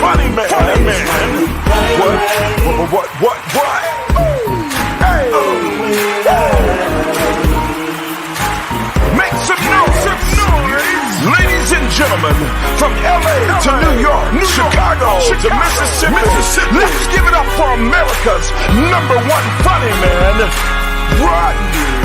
funny man. What? Hey. Make some noise. Ladies and gentlemen, from LA to New York, Chicago to Mississippi, let's give it up for America's #1 funny man, Rodney.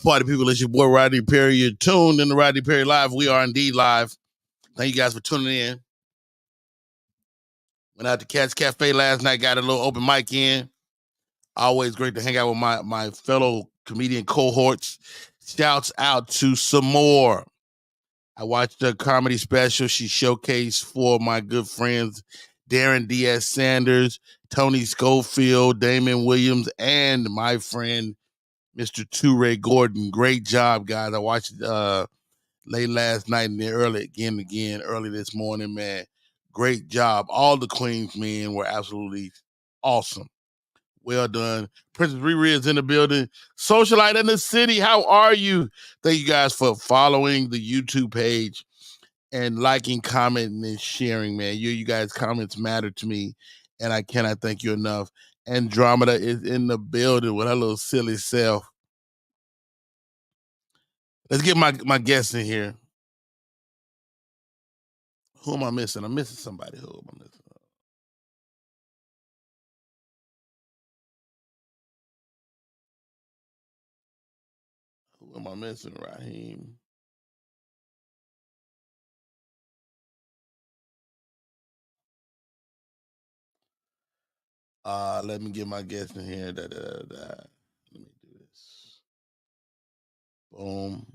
Party people, it's your boy Rodney Perry. You're tuned in the Rodney Perry Live. We are indeed live. Thank you guys for tuning in. Went out to Cat's Cafe last night, got a little open mic in. Always great to hang out with my fellow comedian cohorts. Shouts out to some more. I watched a comedy special she showcased for my good friends Darren Diaz Sanders, Tony Schofield, Damon Williams, and my friend Mr. Ture Gordon. Great job, guys. I watched it late last night and then early this morning, man. Great job. All the Queens men were absolutely awesome. Well done. Princess Riri is in the building. Socialite in the city. How are you? Thank you guys for following the YouTube page and liking, commenting, and sharing, man. You guys' comments matter to me, and I cannot thank you enough. Andromeda is in the building with her little silly self. Let's get my guests in here. Who am I missing? I'm missing somebody. Who am I missing? Who am I missing? Raheem. Let me get my guest in here. Let me do this. Boom.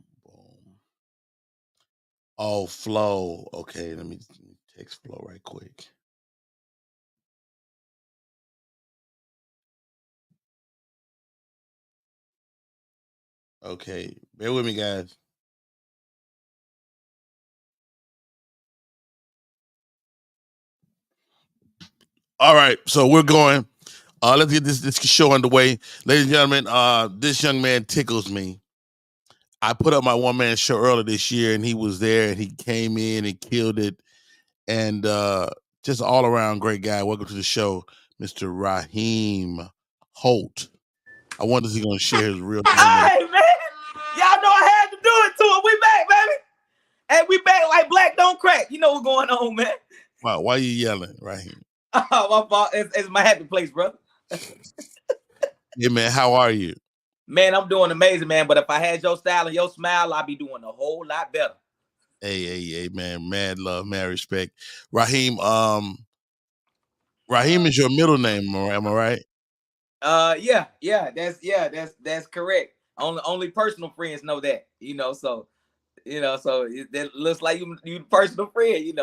Oh, Flo. Okay, let me text Flo right quick. Okay, bear with me, guys. All right, so we're going. Let's get this show underway. Ladies and gentlemen, this young man tickles me. I put up my one-man show earlier this year, and he was there, and he came in and killed it. And just all-around great guy. Welcome to the show, Mr. Raheem Holt. I wonder if he's going to share his real name. Hey, man. Y'all know I had to do it to him. We back, baby. And we back like black don't crack. You know what's going on, man. Wow, why are you yelling, Raheem? Oh, my fault. It's my happy place, brother. Yeah, man, how are you? Man, I'm doing amazing, man. But if I had your style and your smile, I'd be doing a whole lot better. Hey, man. Mad love, mad respect. Raheem, Raheem is your middle name, am I right? Yeah, that's correct. Only personal friends know that, so it looks like you personal friend,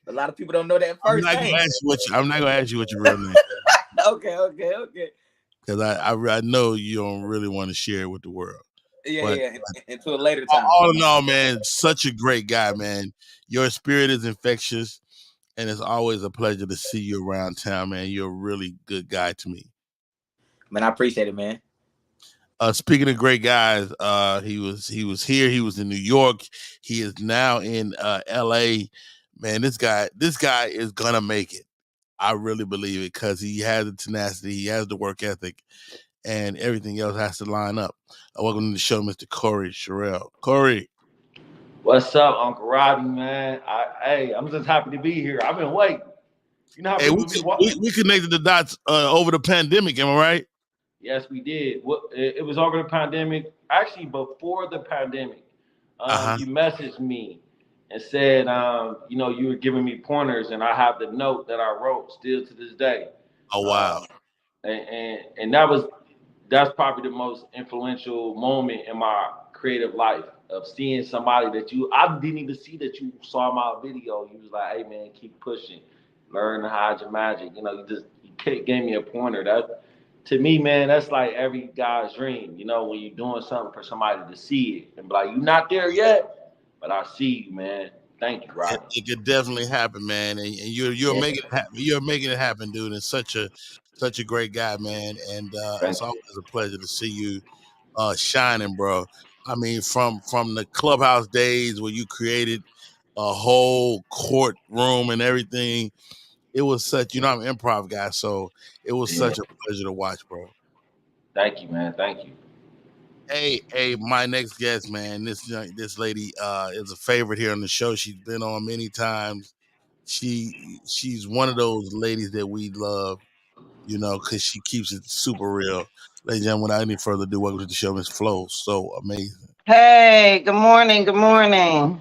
A lot of people don't know that first name. I'm not gonna ask you what your real name is. Okay. Because I know you don't really want to share it with the world. Yeah, until a later time. All in all, man, such a great guy, man. Your spirit is infectious, and it's always a pleasure to see you around town, man. You're a really good guy to me. Man, I appreciate it, man. Speaking of great guys, he was here. He was in New York. He is now in LA. Man, this guy is gonna make it. I really believe it because he has the tenacity, he has the work ethic, and everything else has to line up. Welcome to the show, Mr. Corey Sherrill. Corey. What's up, Uncle Rodney, man? I'm just happy to be here. I've been waiting. You know how we connected the dots over the pandemic, am I right? Yes, we did. It was over the pandemic. Actually, before the pandemic, you messaged me and said, you were giving me pointers, and I have the note that I wrote still to this day. Oh, wow. And that's probably the most influential moment in my creative life of seeing somebody that I didn't even see that you saw my video. You was like, hey, man, keep pushing, learn to hide your magic. You gave me a pointer. That, to me, man, that's like every guy's dream, when you're doing something for somebody to see it and be like, you're not there yet, but I see you, man. Thank you, Rob. It could definitely happen, man. And you're making it happen. You're making it happen, dude. And such a great guy, man. And it's always a pleasure to see you shining, bro. I mean, from the clubhouse days where you created a whole courtroom and everything. It was such, I'm an improv guy, so it was such a pleasure to watch, bro. Thank you, man. Thank you. Hey, my next guest, man. This lady is a favorite here on the show. She's been on many times. She's one of those ladies that we love, because she keeps it super real. Ladies and gentlemen, without any further ado, welcome to the show, Miss Flo. So amazing. Hey, good morning. Good morning.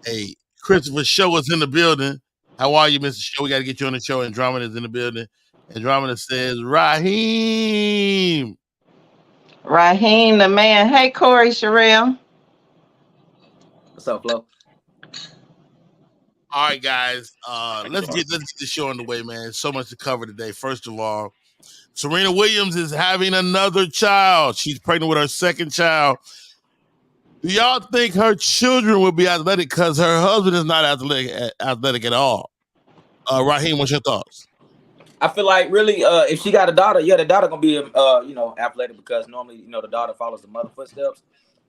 Hey, Christopher Show is in the building. How are you, Mr. Show? We got to get you on the show. Andromeda is in the building. Andromeda says, Raheem. Raheem, the man. Hey, Corey Sherrill. What's up, Flo? All right, guys. Let's get the show underway, man. So much to cover today. First of all, Serena Williams is having another child. She's pregnant with her second child. Do y'all think her children will be athletic? Because her husband is not athletic at all. Raheem, what's your thoughts? I feel like really, if she got a daughter, the daughter gonna be, athletic because normally, the daughter follows the mother footsteps.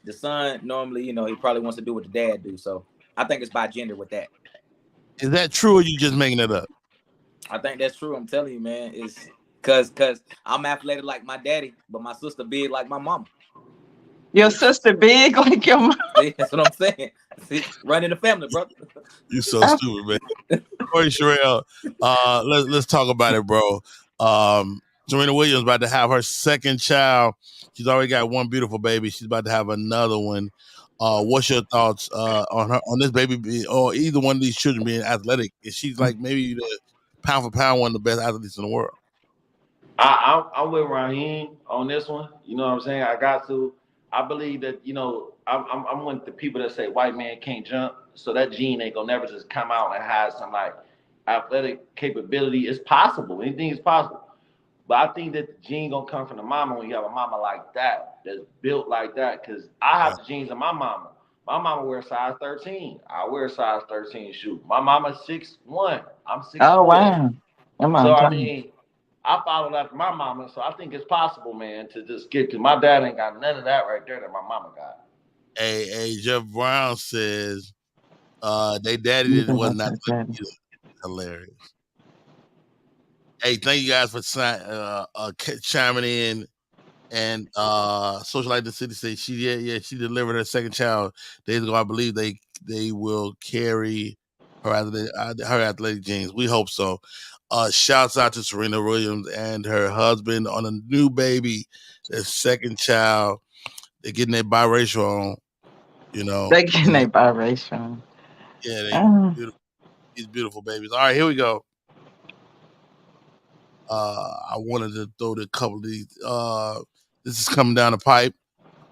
The son normally, he probably wants to do what the dad do. So I think it's by gender with that. Is that true, or you just making it up? I think that's true. I'm telling you, man. It's because I'm athletic like my daddy, but my sister big like my mama. Your sister big like your mom. See, that's what I'm saying. See, running the family, brother. You so stupid, man. Corey Sherrill, let's talk about it, bro. Serena Williams about to have her second child. She's already got one beautiful baby. She's about to have another one. What's your thoughts on this baby or either one of these children being athletic? Is she like maybe the pound for pound one of the best athletes in the world? I'm with Raheem on this one. You know what I'm saying? I believe that, I'm one of the people that say white man can't jump. So that gene ain't gonna never just come out and have some like athletic capability. It's possible. Anything is possible. But I think that the gene gonna come from the mama when you have a mama like that, that's built like that. Cause I have the genes of my mama. My mama wears size 13. I wear a size 13 shoe. My mama's 6'1". I'm 6'4". Oh, wow. I mean, I followed after my mama, so I think it's possible, man, to just get to. My dad ain't got none of that right there that my mama got. Hey, Jeff Brown says they daddy was not hilarious. Hey, thank you guys for chiming in. And Socialite the City says she delivered her second child days ago. I believe they will carry her athletic genes. We hope so. Shouts out to Serena Williams and her husband on a new baby, their second child. They're getting their biracial on, They're getting their biracial. Yeah, these beautiful babies. All right, here we go. I wanted to throw a couple of these. This is coming down the pipe.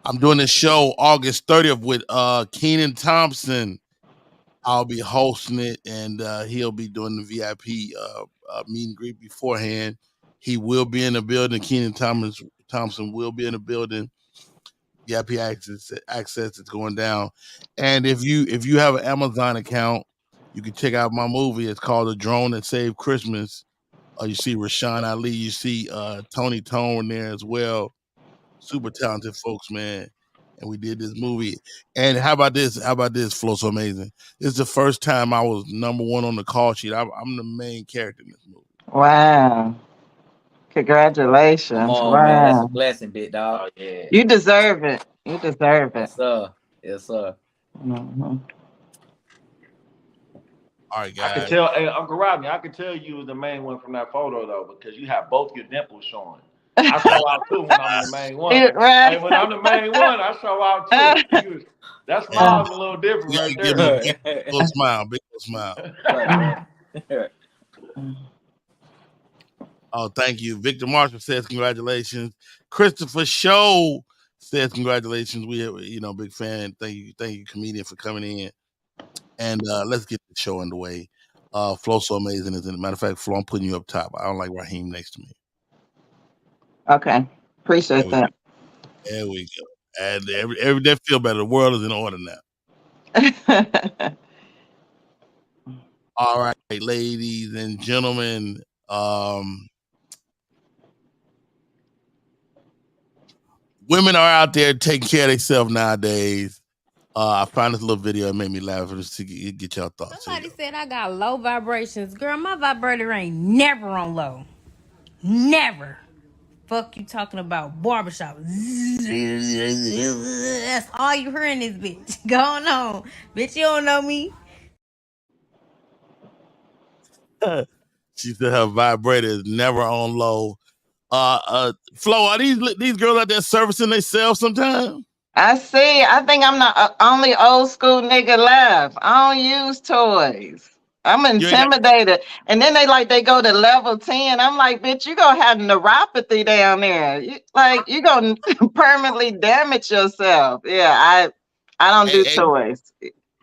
I'm doing this show August 30th with Kenan Thompson. I'll be hosting it, and he'll be doing the VIP meet and greet beforehand. He will be in the building. Kenan Thompson will be in the building. VIP access is going down. And if you have an Amazon account, you can check out my movie. It's called The Drone That Saved Christmas. You see Rashawn Ali. You see Tony Tone there as well. Super talented folks, man. And we did this movie. And how about this? Flo, so amazing. This is the first time I was number one on the call sheet. I'm the main character in this movie. Wow. Congratulations. Come on, wow. Man. That's a blessing, big dog. Oh, yeah. You deserve it. Yes, sir. Yes, sir. Mm-hmm. All right, guys. I can tell, hey, Uncle Rodney, I can tell you was the main one from that photo, though, because you have both your dimples showing. I show out, too, when I'm the main one. Right. Hey, when I'm the main one, I show out, too. That smile's a little different right there. Give me a big little smile. Oh, thank you. Victor Marshall says congratulations. Christopher Show says congratulations. We have, big fan. Thank you, comedian, for coming in. And let's get the show underway. Flo so amazing, isn't it? Matter of fact, Flo, I'm putting you up top. I don't like Raheem next to me. Okay. Appreciate that. There we go. And every day feel better. The world is in order now. All right, ladies and gentlemen. Women are out there taking care of themselves nowadays. I found this little video. It made me laugh. Just to get y'all thoughts. Somebody said I got low vibrations. Girl, my vibrator ain't never on low. Never. Fuck you talking about barbershop. That's all you hear in this bitch. Going on. Bitch, you don't know me. She said her vibrator is never on low. Flo, are these girls out there servicing themselves sometimes? I see. I think I'm the only old school nigga left. I don't use toys. I'm You ain't got intimidated. And then they go to level 10. I'm like, bitch, you gonna have neuropathy down there. You gonna permanently damage yourself. Yeah, I don't do hey, toys.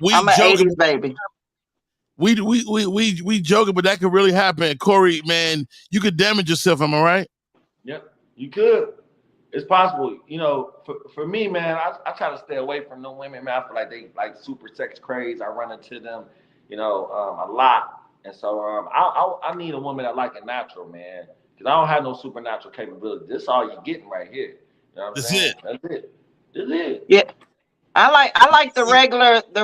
we I'm an joking. 80s baby. We joking, but that could really happen. Corey, man, you could damage yourself. Am I right? Yep, you could. It's possible. You know, for me, man, I try to stay away from no women, man. I feel like they like super sex crazy. I run into them, you know, a lot. And so I need a woman that like it natural, man. Because I don't have no supernatural capability. This is all you're getting right here. You know what I'm That's saying? it. That's it. That's it. Yeah. I like the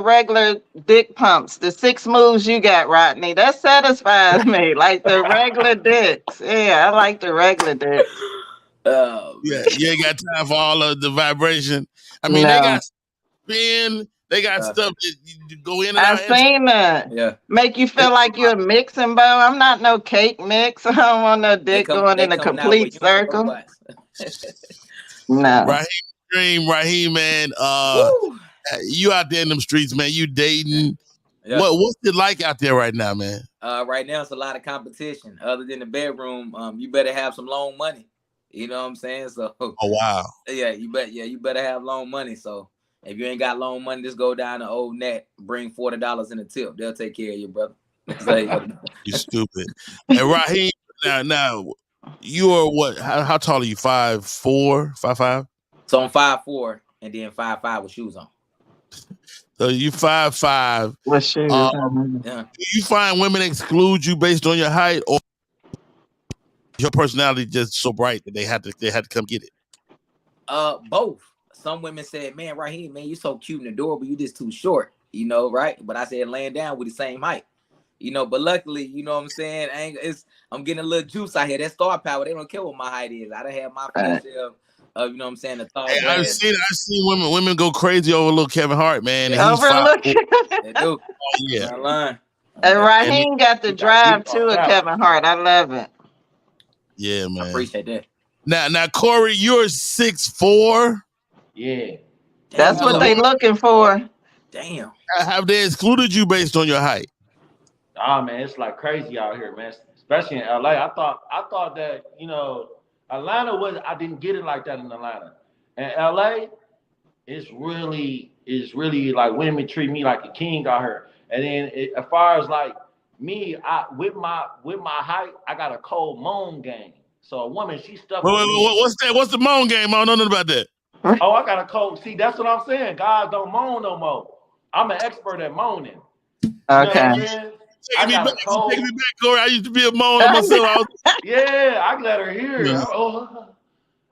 regular dick pumps, the 6 moves you got, Rodney. That satisfies me. Like the regular dicks. Yeah, I like the regular dicks. Oh Yeah, man. you ain't got time for all of the vibration. I mean, they No. got spin, they got stuff that you go in and I out. seen that. Yeah. Make you feel like you're a mixing bowl. I'm not no cake mix. I don't want no dick going They in a coming out with complete unique circle. robots. No. Raheem, man. Woo. You out there in them streets, man. You dating. Yeah. What's it like out there right now, man? Right now it's a lot of competition. Other than the bedroom, you better have some loan money. You know what I'm saying? So Oh wow. yeah, you better have loan money. So if you ain't got loan money, just go down to Old Net, bring $40 in a tip. They'll take care of you, brother. You stupid. And Raheem, now you are what? How tall are you? 5'4", 5'5"? So I'm 5'4" and then 5'5" with shoes on. So you 5'5". What shoes? Yeah. Do you find women exclude you based on your height, or your personality just so bright that they had to come get it? Both. Some women said, "Man, Raheem, man, you so cute and adorable. You just too short." You know, right? But I said, laying down with the same height. You know, but luckily, you know what I'm saying? I'm getting a little juice out here. That star power, they don't care what my height is. I done had my fair share of, you know what I'm saying, the tall Hey, I've grass. seen women go crazy over little Kevin Hart, man. And he's Overlook. They do. Oh, yeah. Not lying. And Raheem got the drive deep too of out. Kevin Hart. I love it. Yeah, man. I appreciate that. Now, Corey, you're 6'4". Yeah. That's what they looking for. Damn. Have they excluded you based on your height? Ah, man, it's like crazy out here, man. Especially in LA. I thought that, you know, Atlanta I didn't get it like that in Atlanta. And LA is really like women treat me like a king out here. And then as far as like me, with my height, I got a cold moan game. So a woman, she stuck with me. What's that? What's the moan game? I don't know nothing about that. Oh, I got a cold. See, that's what I'm saying. Guys don't moan no more. I'm an expert at moaning. You know what I'm saying? Taking me back, Corey. I used to be a moaner myself. Yeah, I let her hear. Yeah.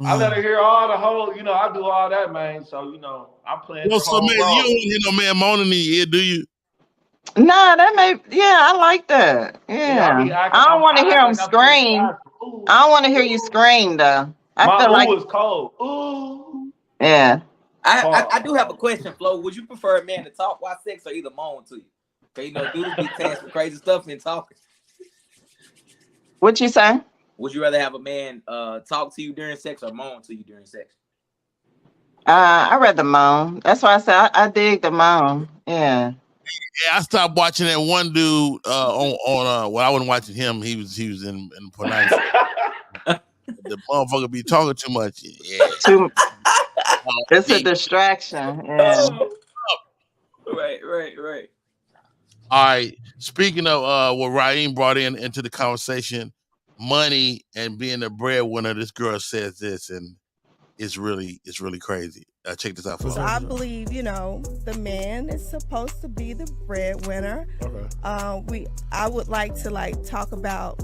I let her hear all the whole, you know, I do all that, man. So, you know, I'm playing the whole man, you role. don't want to hear no man moaning in your ear, do you? Nah, I like that. Yeah. I don't want to hear him scream. I don't want to hear you scream though. I feel like it's cold. Ooh. Yeah. I do have a question, Flo. Would you prefer a man to talk while sex or either moan to you? Okay, you know, dudes be saying some crazy stuff and talking. What you say? Would you rather have a man talk to you during sex or moan to you during sex? I read the moan. That's why I said I dig the moan. Yeah. Yeah, I stopped watching that one dude on well, I wasn't watching him. He was in Penang. The motherfucker be talking too much. Yeah. It's a distraction. Yeah. Right. All right. Speaking of what Raheem brought into the conversation, money and being a breadwinner, this girl says this, and is really crazy. Check this out for So I believe, the man is supposed to be the breadwinner. Okay. I would like to talk about,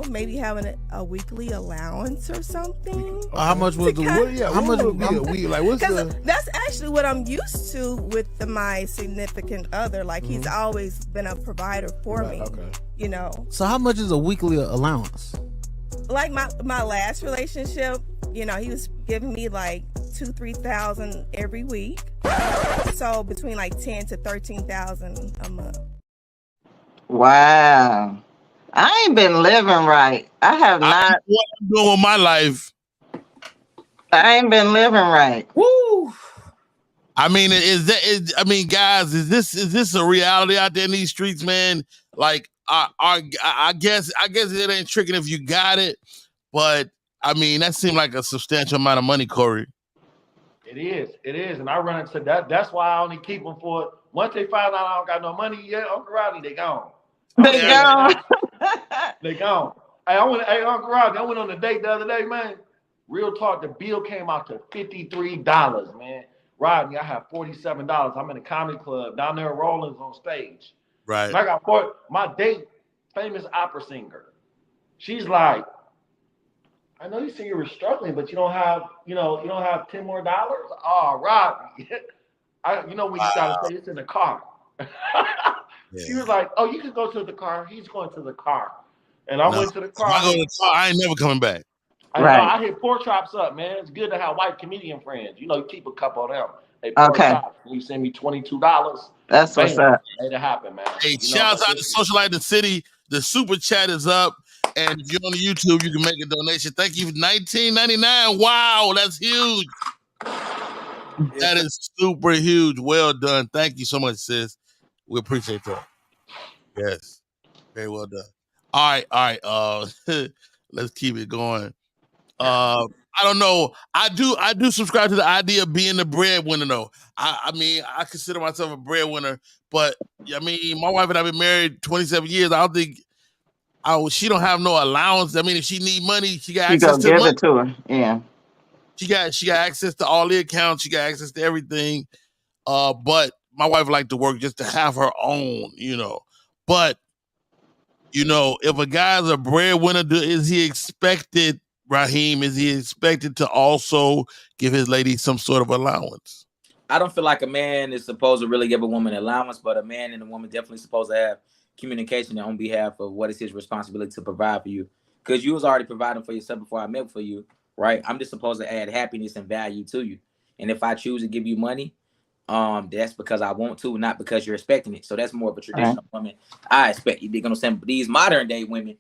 maybe having a weekly allowance or something. How much was the how much would be a week? Like, what's the? That's actually what I'm used to with my significant other. Like he's always been a provider for me. Okay. So how much is a weekly allowance? Like my last relationship, he was giving me like $2,000-3,000 every week. So between like $10,000 to $13,000 a month. Wow. I ain't been living right. I have not. What I'm doing with my life. I ain't been living right. Woo. I mean, guys, is this a reality out there in these streets, man? Like, I guess it ain't tricking if you got it, but I mean, that seemed like a substantial amount of money, Corey. It is, and I run into that. That's why I only keep them for once they find out I don't got no money yet. Uncle Rodney, they gone. They gone. They gone. Hey, Uncle Rodney, I went on a date the other day, man. Real talk, the bill came out to $53, man. Rodney, I have $47. I'm in a comedy club down there at Rollins on stage. Right. And I got my date, famous opera singer. She's like, I know you said you were struggling, but you don't have $10 more. Oh, Rodney. When you gotta say it's in the car. She was like, oh, you can go to the car. He's going to the car. And I went to the car. If I go to the car, I ain't never coming back. I hit pork chops up, man. It's good to have white comedian friends. You keep a couple of them. Hey, pork chops. You send me $22. That's what's up. Made it happen, man. Hey, shouts out to Socialite the City. The super chat is up. And if you're on the YouTube, you can make a donation. Thank you for $19.99. Wow, that's huge. That is super huge. Well done. Thank you so much, sis. We appreciate that. Yes. Very well done. All right. Let's keep it going. I don't know. I do subscribe to the idea of being the breadwinner, though. I mean, I consider myself a breadwinner, but I mean, my wife and I have been married 27 years. I don't think she don't have no allowance. I mean, if she need money, she got access to money. Give it to her. Yeah. She got access to all the accounts. She got access to everything. But my wife liked to work just to have her own, But if a guy's a breadwinner, is he expected, Raheem? Is he expected to also give his lady some sort of allowance? I don't feel like a man is supposed to really give a woman an allowance, but a man and a woman definitely supposed to have communication on behalf of what is his responsibility to provide for you. Because you was already providing for yourself before I met for you, right? I'm just supposed to add happiness and value to you. And if I choose to give you money, that's because I want to, not because you're expecting it. So that's more of a traditional woman. I expect you. They're gonna send these modern day women.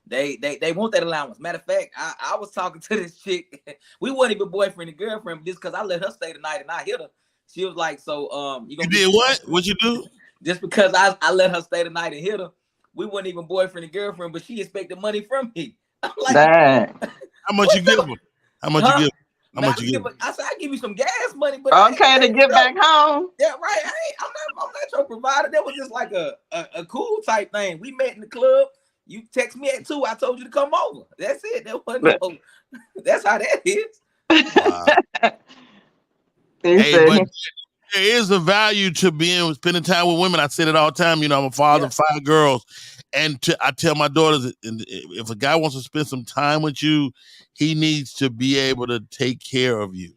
They want that allowance. Matter of fact, I was talking to this chick. We weren't even boyfriend and girlfriend, but just because I let her stay the night and I hit her. She was like, "So you did what? What you do?" Just because I let her stay the night and hit her, we weren't even boyfriend and girlfriend, but she expected money from me. I'm like, how much you give her? How much you give? How much you give? I said I give you some gas money, but okay to get back home. Yeah, right. I'm not your provider. That was just like a cool type thing. We met in the club. You text me at 2. I told you to come over. That's it. That wasn't that's how that is. Wow. Hey, but there is a value to spending time with women. I say it all the time. I'm a father of 5 girls, and I tell my daughters, if a guy wants to spend some time with you, he needs to be able to take care of you.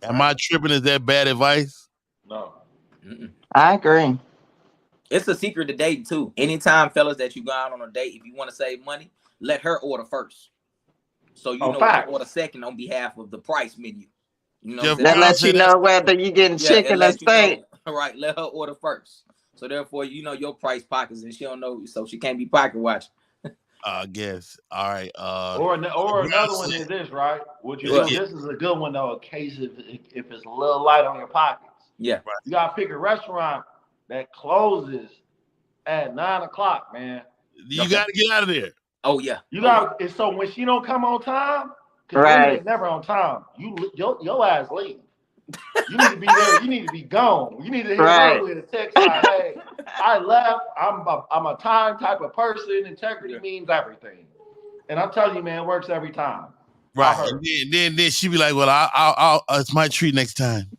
Am I tripping? Is that bad advice? No. I agree. It's a secret to dating too. Anytime, fellas, that you go out on a date, if you want to save money, let her order first. So you know to order second on behalf of the price menu. That lets you know whether you're getting chicken or steak. Right, let her order first. So therefore, your price pockets, and she don't know, so she can't be pocket watching. I guess. All right. Or another one is this, right? Would you do? This is a good one though. In case if it's a little light on your pockets. Yeah. Right. You gotta pick a restaurant that closes at 9:00, man. You gotta get out of there. Oh yeah. You got so when she don't come on time, right? Never on time. Your ass leave. You need to be there. You need to be gone. You need to hit her with a text like, "Hey, I left. I'm a time type of person. Integrity means everything." And I'm telling you, man, it works every time. Right. And then she be like, well, I'll it's my treat next time.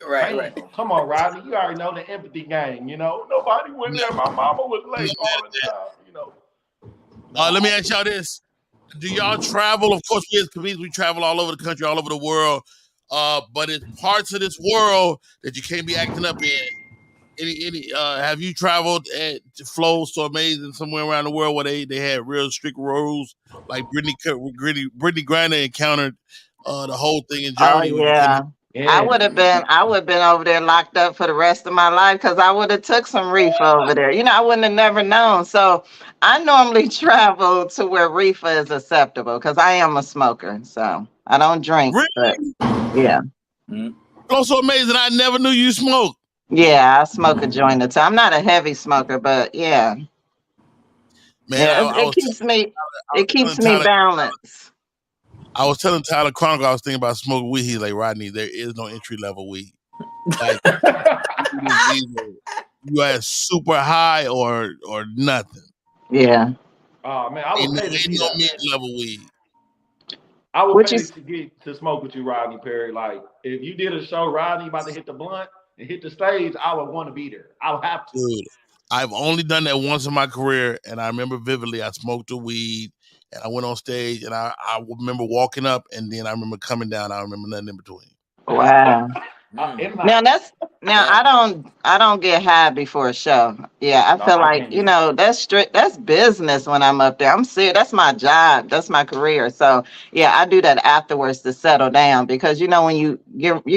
Right. Come on, Rodney. You already know the empathy game, you know. Nobody went there. My mama was late all the time, you know. Let me ask y'all this. Do y'all travel? Of course, we as comedians, we travel all over the country, all over the world. But it's parts of this world that you can't be acting up in. Have you traveled to Flow So Amazing somewhere around the world where they had real strict rules, like Brittany Griner encountered the whole thing in Germany? Oh yeah. I would have been over there locked up for the rest of my life because I would have took some reefer over there. You know, I wouldn't have never known. So I normally travel to where reefer is acceptable because I am a smoker. So I don't drink. Really? But yeah. Flow So Amazing. I never knew you smoked. Yeah, I smoke a joint at a time. I'm not a heavy smoker, but yeah. Man, Yeah, it keeps me balanced. I was telling Tyler Chronicle I was thinking about smoking weed. He's like, Rodney, there is no entry level weed. Like, you are super high or nothing. Yeah. Oh man, I would pay to see no that. Mid-level weed. I would pay to get to smoke with you, Rodney Perry. Like, if you did a show, Rodney about to hit the blunt and hit the stage, I would want to be there. I would have to. Dude, I've only done that once in my career, and I remember vividly. I smoked the weed, and I went on stage, and I remember walking up, and then I remember coming down. I remember nothing in between. Wow. I don't get high before a show. Yeah, I feel like, you know, that's business when I'm up there. I'm serious. That's my job. That's my career. So yeah, I do that afterwards to settle down because you know when you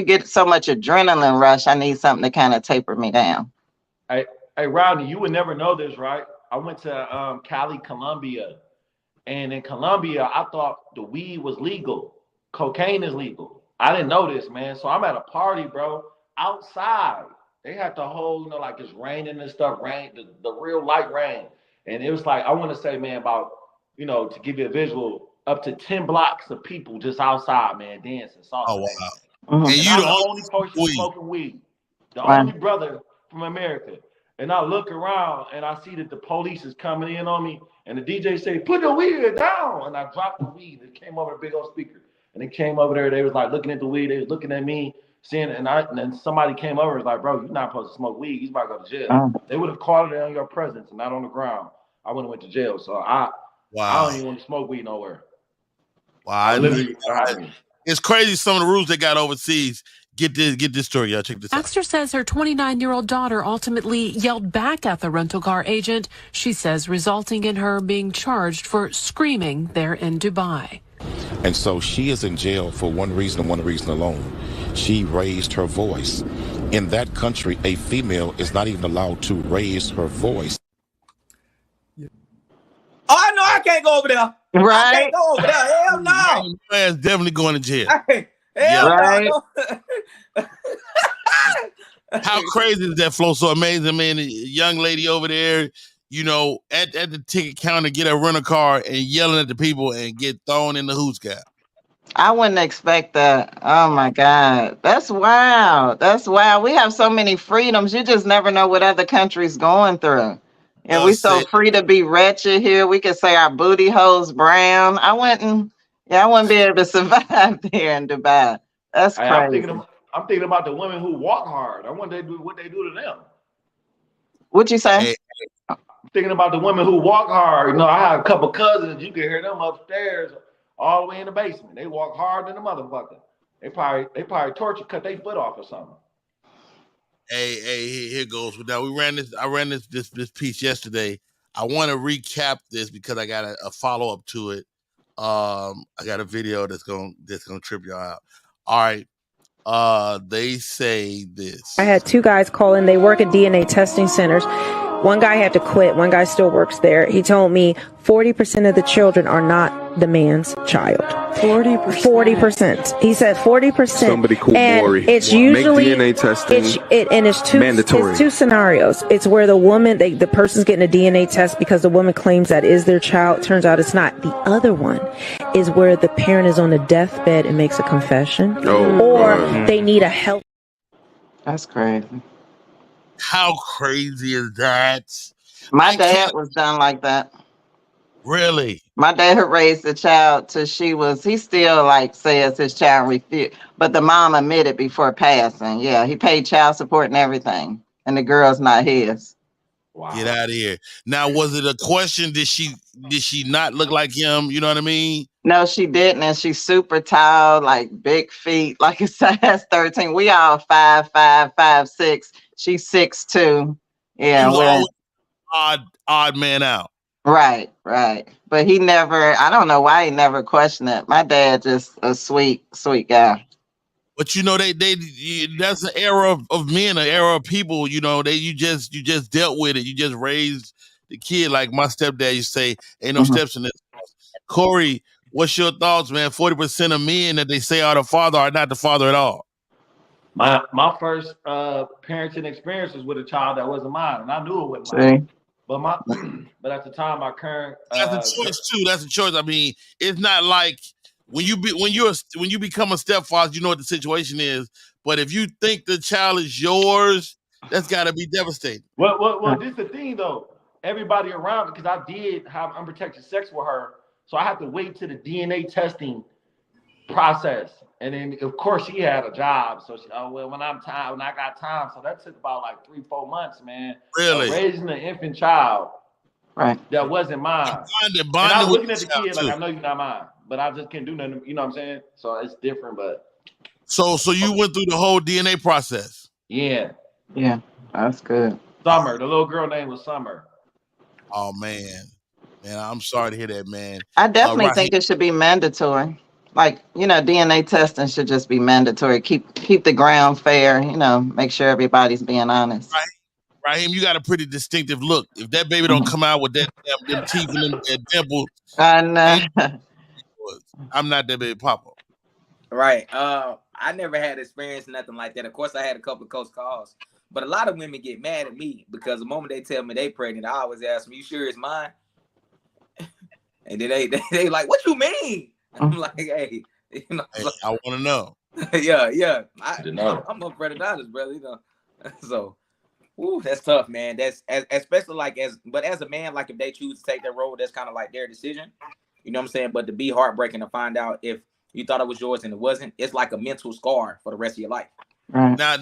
get so much adrenaline rush, I need something to kind of taper me down. Hey, Rodney, you would never know this, right? I went to Cali, Colombia, and in Colombia, I thought the weed was legal. Cocaine is legal. I didn't know this, man. So I'm at a party, bro, outside. They had the whole, you know, like it's raining and stuff, the real light rain. And it was like, I want to say, man, about, you know, to give you a visual, up to 10 blocks of people just outside, man, dancing, salsa. Oh, wow. Mm-hmm. And I'm the only person smoking weed. The only brother from America. And I look around and I see that the police is coming in on me. And the DJ say, put the weed down. And I dropped the weed. It came over a big old speaker. And it came over there. They was like looking at the weed. They was looking at me, seeing it. And then somebody came over and was like, bro, you're not supposed to smoke weed. You're about to go to jail. They would have caught it on your presence and not on the ground. I wouldn't went to jail. So I don't even want to smoke weed nowhere. Wow. It's crazy some of the rules they got overseas. Get this story, y'all. Check this out. Baxter says her 29-year-old daughter ultimately yelled back at the rental car agent, she says, resulting in her being charged for screaming there in Dubai. And so she is in jail for one reason and one reason alone. She raised her voice. In that country, a female is not even allowed to raise her voice. Oh, I know I can't go over there. Right? I can't go over there. Hell no. Man's definitely going to jail. Hell no. How crazy is that Flow So Amazing, man? A young lady over there, you know, at the ticket counter, get a rental car and yelling at the people and get thrown in the hoots gap. I wouldn't expect that. Oh my God. That's wild. That's wild. We have so many freedoms. You just never know what other countries going through. And we so free to be wretched here. We could say our booty holes brown. I wouldn't be able to survive there in Dubai. That's crazy. I'm thinking about the women who walk hard. I wonder what they do to them. What'd you say? I'm thinking about the women who walk hard. You know, I have a couple cousins. You can hear them upstairs all the way in the basement. They walk hard than a motherfucker. They probably torture, cut their foot off or something. Hey, here goes. Now I ran this piece yesterday. I want to recap this because I got a follow up to it. I got a video that's gonna trip y'all out. All right. They say this. I had two guys call in. They work at DNA testing centers. One guy had to quit. One guy still works there. He told me 40% of the children are not the man's child. 40%. He said 40%. Somebody call Maury. It's usually make DNA testing it's mandatory. It's two scenarios. It's where the woman, the person's getting a DNA test because the woman claims that is their child. Turns out it's not. The other one is where the parent is on a deathbed and makes a confession, or they need a help. That's crazy. How crazy is that? My dad was done like that. Really? My dad raised the child till he still like says his child refused, but the mom admitted before passing. Yeah, he paid child support and everything, and the girl's not his. Wow. Get out of here. Now, was it a question? Did she not look like him? You know what I mean? No, she didn't, and she's super tall, like big feet, like a size 13. We all 5'5", 5'6". She's 6'2". He Yeah, was we're always odd man out. right. But he never. I don't know why he never questioned it. My dad just a sweet guy. But you know, that's an era of men, an era of people. You know, you just dealt with it. You just raised the kid like my stepdad used to say. Ain't no steps in this. Corey, what's your thoughts, man? 40% of men that they say are the father are not the father at all. My first parenting experience was with a child that wasn't mine, and I knew it wasn't mine. But at the time, my current that's a choice too. That's a choice. I mean, it's not like when you become a stepfather, you know what the situation is. But if you think the child is yours, that's got to be devastating. Well, this is the thing though. Everybody around, because I did have unprotected sex with her, so I had to wait to the DNA testing process. And then, of course, she had a job. So, when I got time. So that took about like 3-4 months, man. Really? Raising an infant child that wasn't mine. And I was looking at the kid like, I know you're not mine, but I just can't do nothing. You know what I'm saying? So it's different, but. So you went through the whole DNA process? Yeah. Yeah, that's good. Summer. The little girl name was Summer. Oh, man. Man, I'm sorry to hear that, man. I definitely think it should be mandatory. Like, DNA testing should just be mandatory. Keep the ground fair, make sure everybody's being honest. Right. Raheem, you got a pretty distinctive look. If that baby don't come out with them teeth and them dimples, I know. I'm not that baby papa. Right. I never had experience nothing like that. Of course, I had a couple of close calls, but a lot of women get mad at me because the moment they tell me they pregnant, I always ask them, "You sure it's mine?" And then they like, "What you mean?" I'm like, "Hey, I want to know." yeah. I'm up for the dollars, brother. So, that's tough, man. That's especially but as a man, like if they choose to take that road, that's kind of like their decision. You know what I'm saying? But to be heartbreaking to find out if you thought it was yours and it wasn't, it's like a mental scar for the rest of your life. Right. Now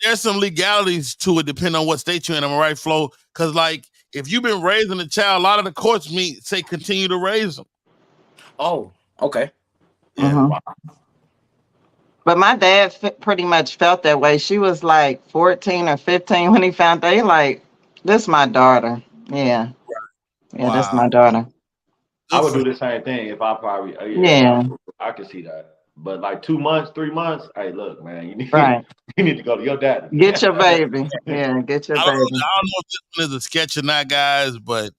there's some legalities to it, depending on what state you're in. Am I right, Flo? Because like if you've been raising a child, a lot of the courts say continue to raise them. Oh, okay. Yeah. But my dad pretty much felt that way. She was like 14 or 15 when he found out. He like, this is my daughter. Yeah. Yeah, wow. That's my daughter. I would do the same thing if I probably, I could see that. But like 2 months, 3 months, hey, look, man, you need to go to your daddy. Get your baby. Yeah, get your baby. I don't know if this one is a sketch or not, guys, but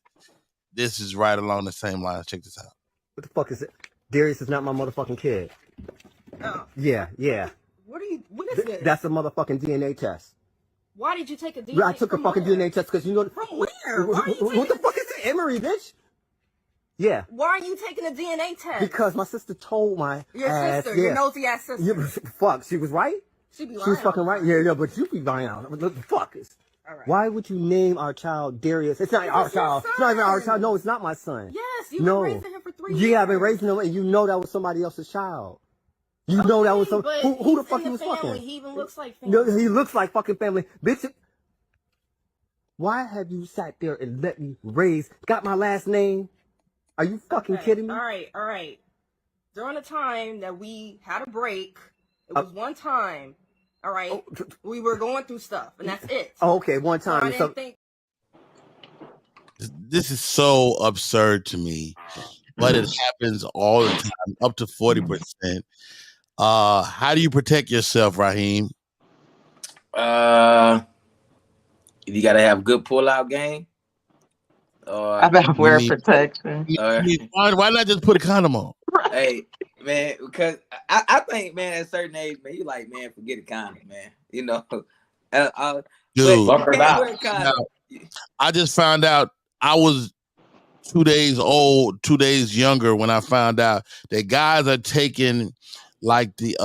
this is right along the same line. Check this out. What the fuck is it? Darius is not my motherfucking kid. Oh. Yeah. What is this? That's a motherfucking DNA test. Why did you take a DNA? I took a fucking DNA test because you know. From where? What the fuck is it? Emory, bitch. Yeah. Why are you taking a DNA test? Because my sister told your sister, your nosy ass sister. Yeah, fuck, she was right. She be lying. She was fucking right. Yeah, but you be lying out. What the fuck is? All right. Why would you name our child Darius? It's not our child. It's not even our child. No, it's not my son. Yes, you've been raising him for 3 years. Yeah, I've been raising him, and you know that was somebody else's child. You know that was some. Who the fuck he was fucking? He even looks like family. No, he looks like fucking family, bitch. Why have you sat there and let me got my last name? Are you fucking kidding me? All right. During the time that we had a break, it was one time. All right, we were going through stuff, and that's it. Oh, okay, one time. So I didn't think. This is so absurd to me, but it happens all the time, up to 40%. How do you protect yourself, Raheem? You gotta have good pull-out game. I better wear protection. Why not just put a condom on? Hey, man, because I think, man, at a certain age, man, you like, man, forget a condom, man. You know, dude. I just found out I was 2 days old, 2 days younger when I found out that guys are taking like the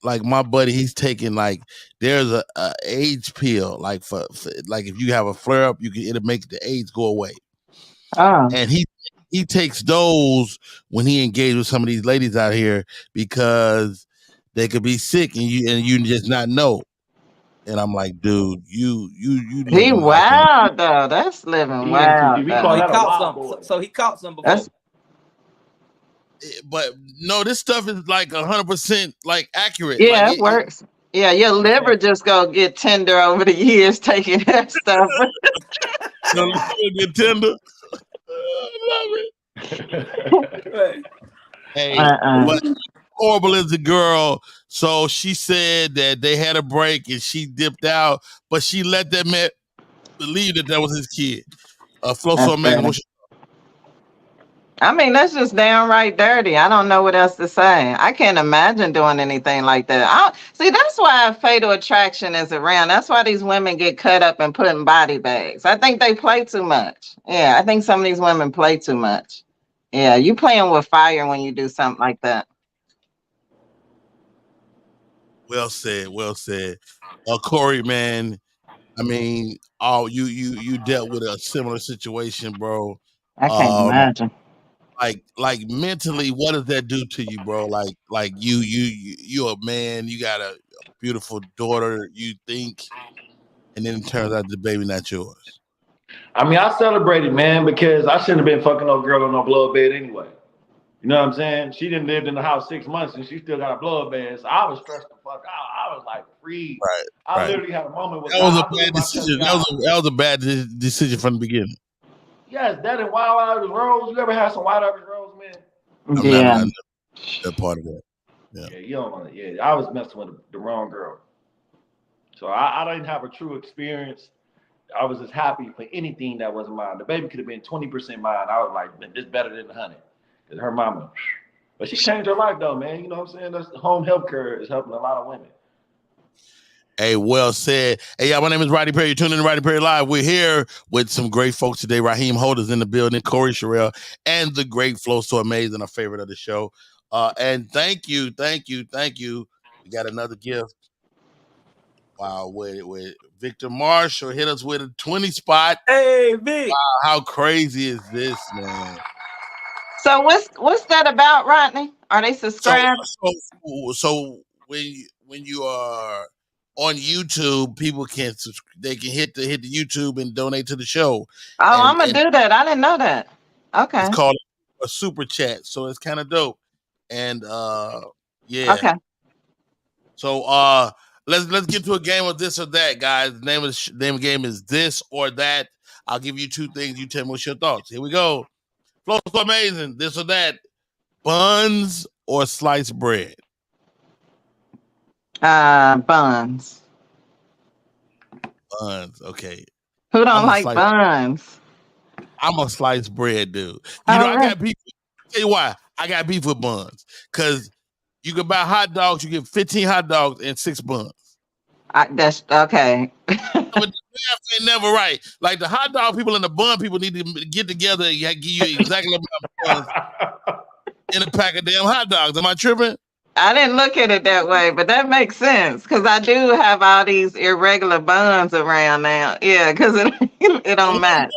like my buddy, he's taking like there's a AIDS pill like for like if you have a flare up, it'll make the AIDS go away. And he takes those when he engages with some of these ladies out here because they could be sick and you just not know. And I'm like, dude, you He living life. wild though. That's living wild. We call He that a caught wild some. boy. So he caught some before. But no, this stuff is like 100% like accurate. Yeah, Like it works. Yeah, your liver just go get tender over the years taking that stuff. Your liver get tender. I love it. Hey, but horrible is the girl. So she said that they had a break and she dipped out, but she let that man believe that was his kid. Flo so amazing. What's I mean, that's just downright dirty. I don't know what else to say. I can't imagine doing anything like that. See, that's why fatal attraction is around. That's why these women get cut up and put in body bags. I think they play too much. Yeah, I think some of these women play too much. Yeah, you playing with fire when you do something like that. Well said. Well said. Corey, man. I mean, you dealt with a similar situation, bro. I can't imagine. Like mentally, what does that do to you, bro? Like you're a man, you got a beautiful daughter, you think, and then it turns out the baby not yours. I mean, I celebrated, man, because I shouldn't have been fucking no girl on no blood bed anyway. You know what I'm saying? She didn't live in the house 6 months and she still got a blood bed. So I was stressed the fuck out. I was like free. I literally had a moment with that was a bad decision. That was a bad decision from the beginning. Yes, that and Wild Irish Rose. You ever had some Wild Irish Rose, man? I'm not that part of that. Yeah, you don't want to. Yeah, I was messing with the wrong girl. So I didn't have a true experience. I was just happy for anything that wasn't mine. The baby could have been 20% mine. I was like, man, this better than 100. Because her mama. But she changed her life though, man. You know what I'm saying? That's home health care is helping a lot of women. Hey, well said. Hey, y'all, my name is Roddy Perry. You're tuning in to Roddy Perry Live. We're here with some great folks today. Raheem Holder's in the building, Corey Sherrill, and the great Flo So Amazing, a favorite of the show. And thank you. We got another gift. Wow, with Victor Marshall hit us with a 20 spot. Hey, Vic. Wow, how crazy is this, man? So what's that about, Rodney? Are they subscribed? So when you are on YouTube, people can hit the YouTube and donate to the show. Oh, I'm gonna do that. I didn't know that. Okay. It's called a super chat, so it's kind of dope. And yeah. Okay. So let's get to a game of this or that, guys. The name of the game is This or That. I'll give you two things. You tell me what's your thoughts. Here we go. Flo So Amazing. This or that. Buns or sliced bread? Buns. Buns. Okay. Who don't like buns? I'm a sliced bread dude. I got beef. Tell you why. I got beef with buns. Because you can buy hot dogs, you get 15 hot dogs and 6 buns. That's okay. But the math ain't never right. Like the hot dog people and the bun people need to get together and give you exactly amount of buns in a pack of damn hot dogs. Am I tripping? I didn't look at it that way, but that makes sense because I do have all these irregular buns around now. Yeah, because it don't match.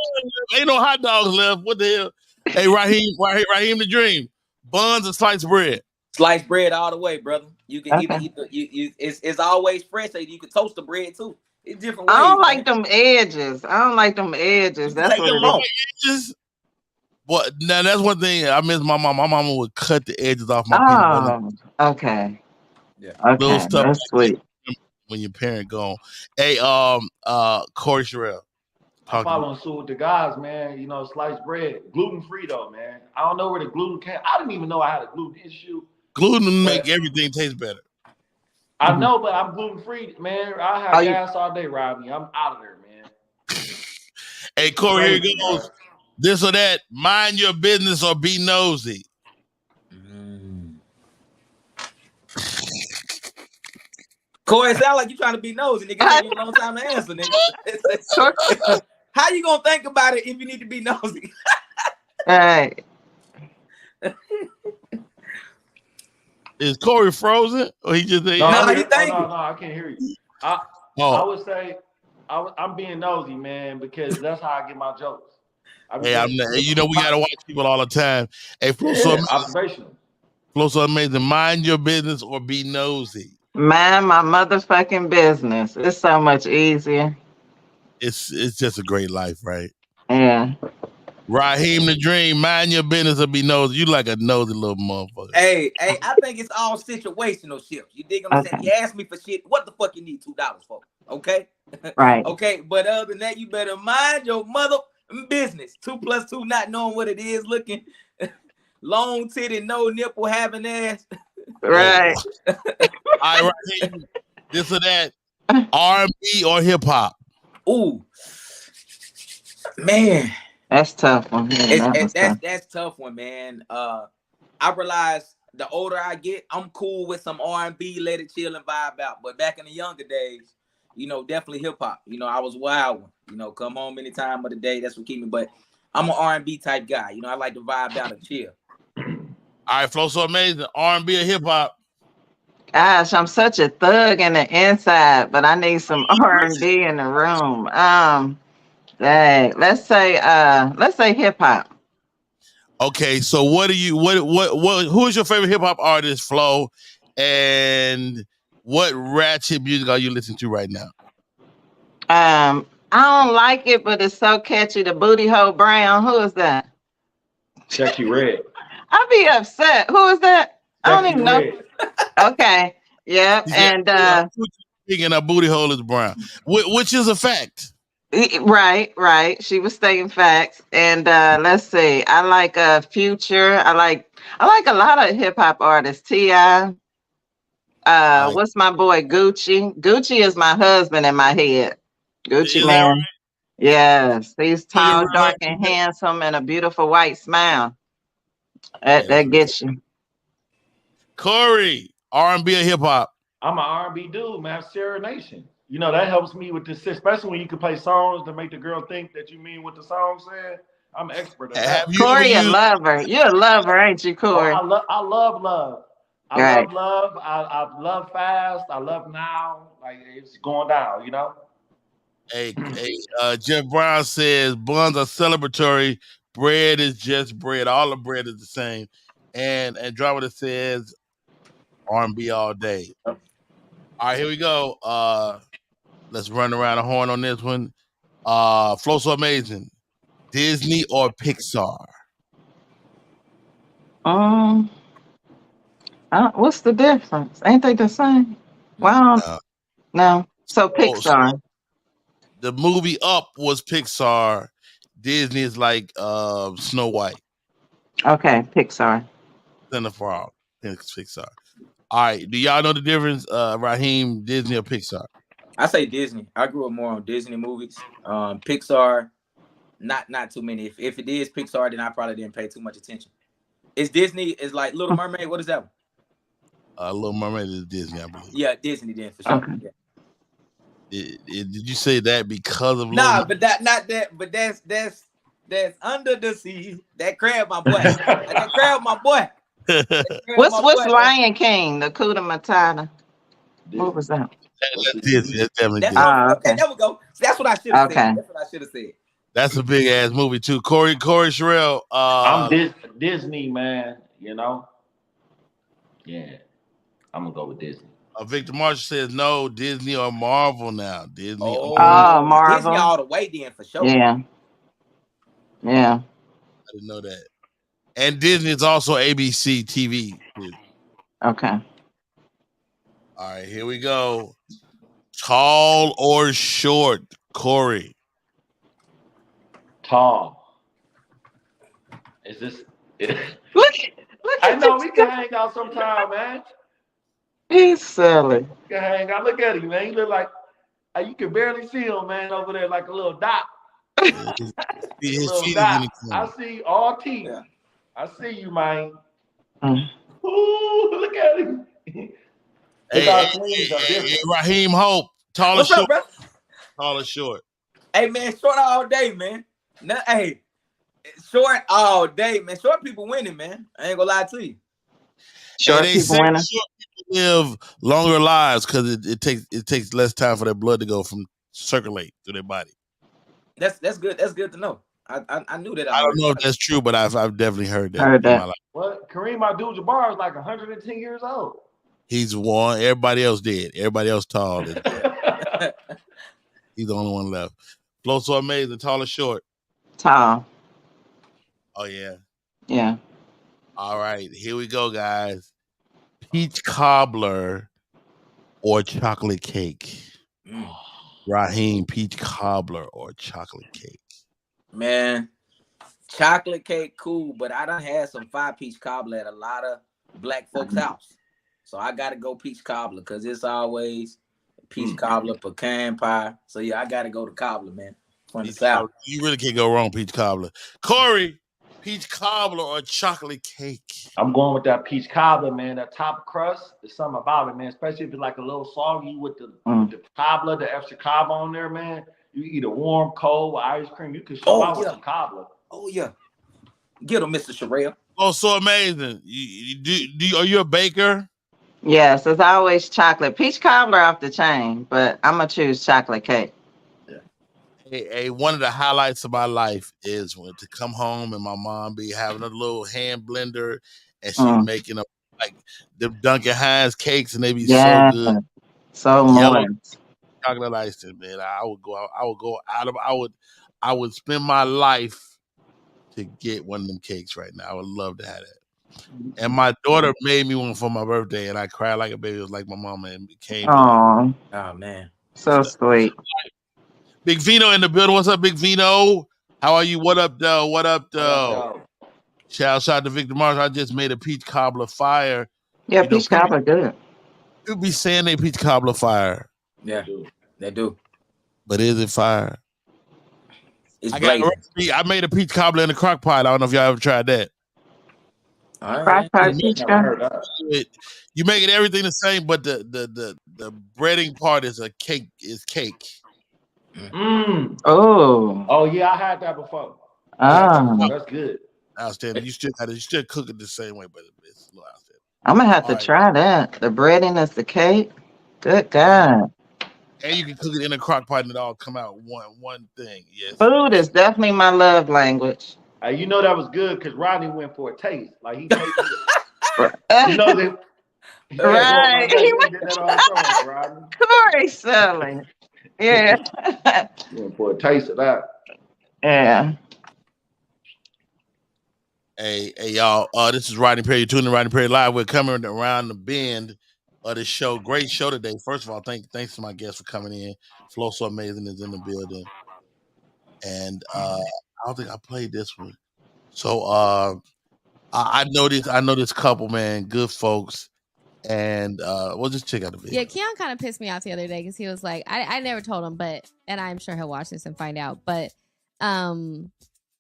Ain't no hot dogs left. What the hell? Hey, Raheem the Dream. Buns or sliced bread? Sliced bread all the way, brother. You can either it's always fresh. So you can toast the bread too. It's different ways. I don't like them edges. That's what it is. But now that's one thing I miss my mom. My mama would cut the edges off my peanut butter. Okay. Yeah. Okay. Little stuff that's sweet. When your parent gone. Hey, Corey Sherrill. I'm following suit with the guys, man. You know, sliced bread, gluten free though, man. I don't know where the gluten came. I didn't even know I had a gluten issue. Gluten make everything taste better. I know, but I'm gluten free, man. I have gas all day, Rodney. I'm out of there, man. Hey, Corey, here goes. Man. This or that. Mind your business or be nosy. Corey, it sounds like you trying to be nosy, nigga. It take you a long time to answer, nigga. How you gonna think about it if you need to be nosy? Right. Is Corey frozen or he just? No, I can't hear you. I would say I'm being nosy, man, because that's how I get my jokes. Hey, you know we gotta watch people all the time. Hey, Flo, so amazing. Observational. Flo, so amazing. Mind your business or be nosy. Mind my motherfucking business. It's so much easier. It's just a great life, right? Yeah. Raheem the Dream, mind your business or be nosy. You like a nosy little motherfucker. Hey, I think it's all situational shifts. You dig what I'm saying? You ask me for shit, what the fuck you need $2 for? Okay? Right. Okay, but other than that, you better mind your mother business. 2 + 2, not knowing what it is, looking long titty, no nipple, having ass. Right. All right, Raheem, this or that, R&B or hip hop? Ooh, man, that's tough one. That's tough one, man. I realize the older I get, I'm cool with some R&B, let it chill and vibe out. But back in the younger days, you know, definitely hip hop. You know, I was wild one. You know, come home any time of the day. That's what keep me. But I'm an R&B type guy. You know, I like to vibe out and chill. All right, Flo, so amazing. R&B or hip hop? Gosh, I'm such a thug in the inside, but I need some R&B in the room. Let's say hip hop. Okay, so who is your favorite hip hop artist, Flo? And what ratchet music are you listening to right now? I don't like it, but it's so catchy. The Booty Hole Brown. Who is that? Sexy Red. I'd be upset. Who is that? I don't even know. Red. Okay. Yep. And speaking of Booty Hole is brown, which is a fact. Right. She was stating facts. And let's see. I like Future. I like a lot of hip hop artists. T.I. What's my boy Gucci? Gucci is my husband in my head. Gucci man. Right? Yes, he's tall, dark, and handsome, and a beautiful white smile. That gets you. Corey, R&B or hip hop? I'm an R&B dude, man. Serenation. You know, that helps me with this, especially when you can play songs to make the girl think that you mean what the song said. I'm an expert at that. Corey, a lover. You're a lover, ain't you, Corey? Oh, I love love. I love love. I love fast. I love now. Like, it's going down, you know? Hey, Jeff Brown says buns are celebratory. Bread is just bread. All the bread is the same. And Andromeda says R&B all day. All right, here we go. Let's run around the horn on this one. Flo, so amazing. Disney or Pixar? What's the difference? Ain't they the same? Well, no. So Pixar. So the movie Up was Pixar. Disney is like Snow White. Okay, Pixar. Center for all. Pixar. All right. Do y'all know the difference, Raheem, Disney or Pixar? I say Disney. I grew up more on Disney movies. Pixar, not too many. If it is Pixar, then I probably didn't pay too much attention. Is Disney is like Little Mermaid? What is that one? Little Mermaid is Disney, I believe. Yeah, Disney then for sure. Okay. Yeah. Did you say that because of Nah, but that's Under the Sea. That crab, my boy. That crab, my boy. What's Lion King? The Kuda Matata. What was that? That's Disney. That's definitely Disney. Okay, there we go. So that's what I should have said. That's what I should have said. That's a big ass movie too. Corey Sherrill. I'm Disney, man. You know. Yeah, I'm gonna go with Disney. Victor Marshall says no, Disney or Marvel now. Disney. Oh, Marvel. Disney all the way then for sure. Yeah. I didn't know that. And Disney is also ABC TV. Okay. All right, here we go. Tall or short, Corey? Tall. Is this? Look I know we can hang out sometime, man. He's silly. You can hang out. Look at him, man. He look like you can barely see him, man, over there like a little dot. I see all teeth. Yeah. I see you, man. Ooh, look at him. Hey, Raheem Hope, tall or short? Up, tall or short? Hey, man, short all day, man. Hey, short all day, man. Short people winning, man. I ain't gonna lie to you. Short people winning. Short people live longer lives because it takes less time for their blood to go from circulate through their body. That's good. That's good to know. I knew that. I don't know if that's true, but I've definitely heard that Heard in that. my life. What? Kareem Abdul-Jabbar is like 110 years old. He's one. Everybody else did. Everybody else tall. He's the only one left. Flow So Amazing, tall or short? Tall. Oh yeah. Yeah. All right, here we go, guys. Peach cobbler or chocolate cake? Raheem, peach cobbler or chocolate cake? Man, chocolate cake cool, but I done had some 5-piece cobbler at a lot of black folks' house. So I gotta go peach cobbler because it's always peach cobbler, pecan pie. So yeah, I gotta go to cobbler, man. From the South. You really can't go wrong, peach cobbler. Corey, peach cobbler or chocolate cake? I'm going with that peach cobbler, man. That top crust, there's something about it, man. Especially if it's like a little soggy with the cobbler, the extra cobbler on there, man. You eat a warm, cold with ice cream. You can show out with some cobbler. Oh yeah, get him, Mr. Sherelle. Oh, so amazing. Are you a baker? Yes, it's always chocolate. Peach cobbler off the chain, but I'm gonna choose chocolate cake. Hey, one of the highlights of my life is when to come home and my mom be having a little hand blender and she's making up like them Dunkin' Hines cakes and they be so good. So yellow moist. chocolate icing, man. I would spend my life to get one of them cakes right now. I would love to have that. And my daughter made me one for my birthday, and I cried like a baby. It was like my mama and came. Oh man, so sweet. Big Vino in the building. What's up, Big Vino? How are you? What up, though? What up, though? Shout out to Victor Mars. I just made a peach cobbler fire. Yeah, peach cobbler good. You be saying they peach cobbler fire. Yeah, they do. But is it fire? It's I made a peach cobbler in the crock pot. I don't know if y'all ever tried that. Crock pot peach cobbler. You make it everything the same, but the breading part is cake. Oh yeah, I had that before. That's good. Outstanding. You still cook it the same way, but it's a little outstanding. I'm gonna have to try that. The breading is the cake. Good God. And you can cook it in a crock pot and it all come out one thing. Yes. Food is definitely my love language. You know that was good because Rodney went for a taste. Like he tasted it. You know that. Right. He did that all the time, Rodney. Corey selling. Yeah. Went for a taste of that. Yeah. Hey, y'all. This is Rodney Perry. You're tuning in Rodney Perry Live. We're coming around the bend of the show. Great show today. First of all, thanks to my guests for coming in. Flow So Amazing is in the building. And I don't think I played this one. So I know this couple, man, good folks. And we'll just check out the video. Yeah, Keon kind of pissed me off the other day because he was like, I never told him, and I'm sure he'll watch this and find out, but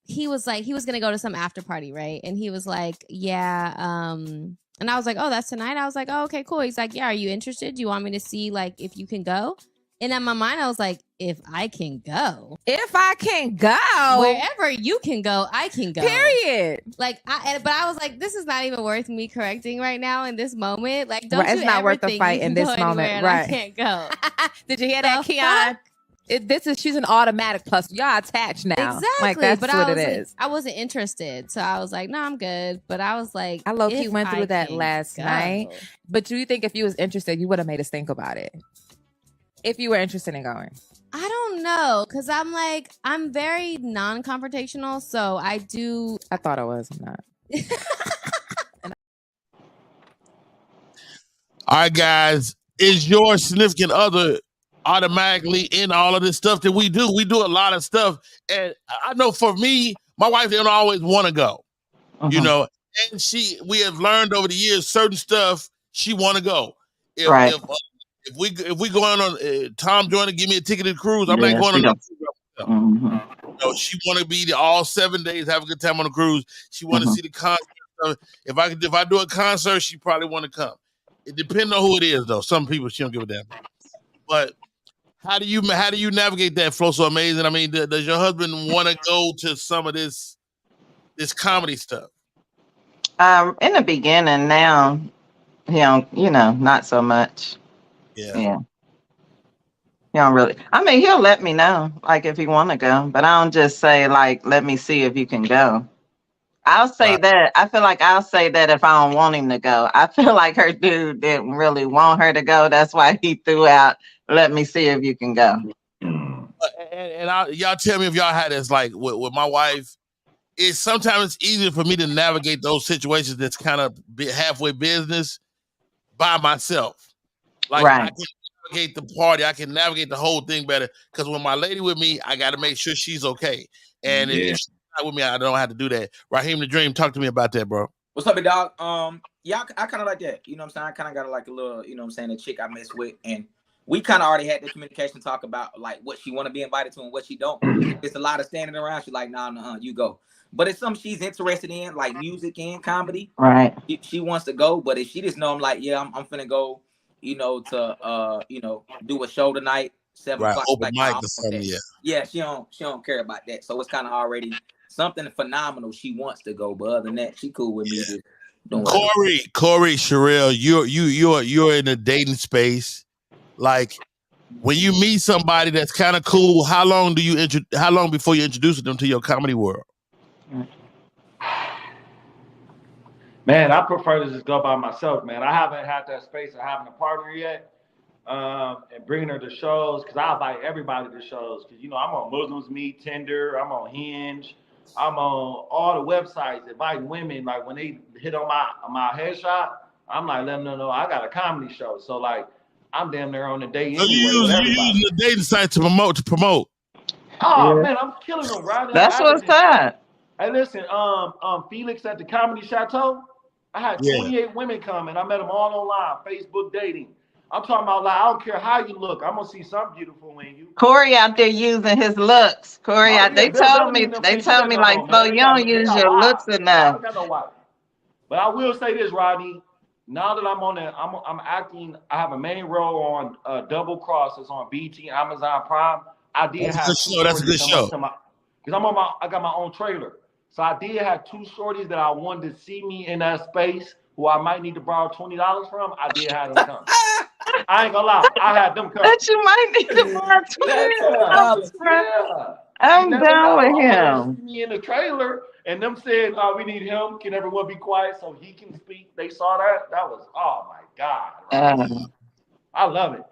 he was like, he was gonna go to some after party, right? And he was like, yeah, and I was like, oh, that's tonight. I was like, oh, okay, cool. He's like, yeah, are you interested? Do you want me to see like if you can go? And in my mind, I was like, if I can go. If I can go. Wherever you can go, I can go. Period. Like, but I was like, this is not even worth me correcting right now in this moment. Like, don't it's you not ever worth the think fight you in can this go moment. anywhere Right. and I can't go. Did you hear that, Keon? She's an automatic plus. Y'all attached now. Exactly. Like, that's but what it is. Like, I wasn't interested. So I was like, no, I'm good. But I was like, I low-key went through that last night. But do you think if you was interested, you would have made us think about it? If you were interested in going? I don't know. Because I'm like, I'm very non-confrontational. So I thought I was. I'm not. All right, guys. Is your significant other automatically in all of this stuff that we do? We do a lot of stuff. And I know for me, my wife didn't always want to go. You know, and we have learned over the years certain stuff she want to go. If we going on Tom Joyner give me a ticket to the cruise, I'm not going on no cruise. You know, she want to be there all 7 days, have a good time on the cruise. She want to see the concert. If I do a concert, she probably want to come. It depends on who it is, though. Some people she don't give a damn. But how do you navigate that, Flow So Amazing? I mean, does your husband want to go to some of this comedy stuff? In the beginning, now, not so much. Yeah. He don't really. I mean, he'll let me know, like if he want to go, but I don't just say like, let me see if you can go. I'll say that. I feel like I'll say that if I don't want him to go. I feel like her dude didn't really want her to go. That's why he threw out, let me see if you can go. And y'all tell me if y'all had this, like with my wife, it's sometimes it's easier for me to navigate those situations that's kind of halfway business by myself. Like I can navigate the party, I can navigate the whole thing better. Because when my lady with me, I got to make sure she's okay. And if she's not with me, I don't have to do that. Raheem the Dream, talk to me about that, bro. What's up, big dog? Yeah, I kind of like that. You know what I'm saying? I kind of got like a little, you know what I'm saying, a chick I mess with, and we kind of already had the communication talk about like what she want to be invited to and what she don't. It's a lot of standing around. She's like, nah, you go. But it's something she's interested in, like music and comedy. Right. She wants to go, but if she just know I'm like, yeah, I'm finna go, you know, to do a show tonight, 7 o'clock. Open like, mic nah, or something, yeah. She don't care about that. So it's kind of already something phenomenal. She wants to go, but other than that, she cool with me just doing whatever. Corey, Sherelle, you're in the dating space. Like when you meet somebody that's kind of cool, how long before you introduce them to your comedy world? Man, I prefer to just go by myself, man. I haven't had that space of having a partner yet, and bringing her to shows, because I invite everybody to shows. Because, I'm on Muslims Meet, Tinder, I'm on Hinge, I'm on all the websites inviting women. Like, when they hit on my headshot, I'm like, letting them know I got a comedy show. So, like, I'm damn near on the date anyway. You use the dating site to promote. Oh, man, I'm killing them, right? That's what's up. Hey, listen, Felix at the Comedy Chateau, I had 28 women come, and I met them all online, Facebook dating. I'm talking about, like, I don't care how you look. I'm going to see something beautiful in you. Corey out there using his looks. They told me like, Flo, you don't use your looks enough. I don't got no wife. But I will say this, Rodney. Now that I'm on there, I'm acting. I have a main role on Double Cross. It's on BT, Amazon Prime. I did have that's a good show. Because I got my own trailer. So I did have two shorties that I wanted to see me in that space who I might need to borrow $20 from. I did have them come. I ain't gonna lie, I had them come. That you might need to borrow $20 from. I'm down with him. See me in the trailer, and them said, we need him. Can everyone be quiet so he can speak? They saw that. That was, oh my God. I love it.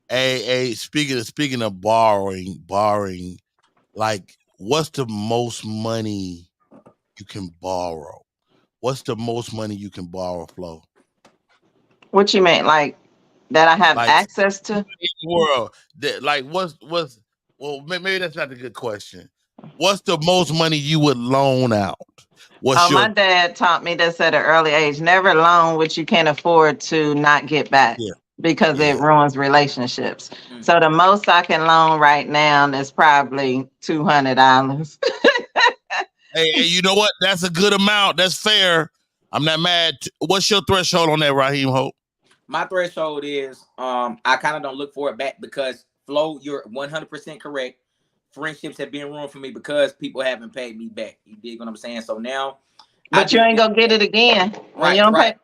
Hey, speaking of borrowing, like, what's the most money you can borrow? What's the most money you can borrow, Flo? What you mean, like that I have access to? In the world, well, maybe that's not a good question. What's the most money you would loan out? My dad taught me this at an early age. Never loan what you can't afford to not get back. Because it ruins relationships. So the most I can loan right now is probably $200. Hey, you know what? That's a good amount. That's fair. I'm not mad. What's your threshold on that, Raheem Hope? My threshold is I kind of don't look for it back because, Flo, you're 100% correct. Friendships have been ruined for me because people haven't paid me back. You dig what I'm saying? So now, but you ain't gonna get it again when you don't pay.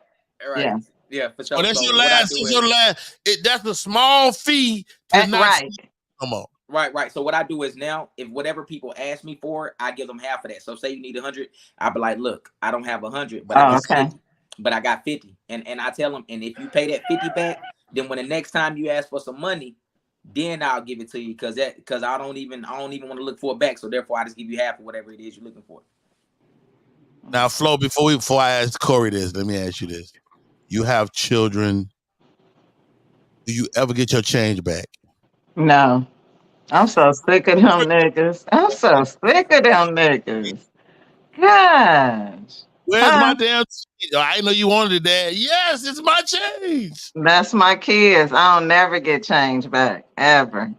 Right. Yeah, for sure. Oh, that's your last. That's a small fee. Right. Come on. Right. So what I do is now, if whatever people ask me for, I give them half of that. So say you need 100, I'll be like, look, I don't have 100, but I got 50, but I got 50, and I tell them, and if you pay that 50 back, then when the next time you ask for some money, then I'll give it to you because I don't even want to look for it back. So therefore, I just give you half of whatever it is you're looking for. Now, Flo, before I ask Corey this, let me ask you this. You have children. Do you ever get your change back? No. I'm so sick of them niggas. Gosh. Where's my damn change? I know you wanted that. Yes, it's my change. That's my kids. I don't never get change back, ever.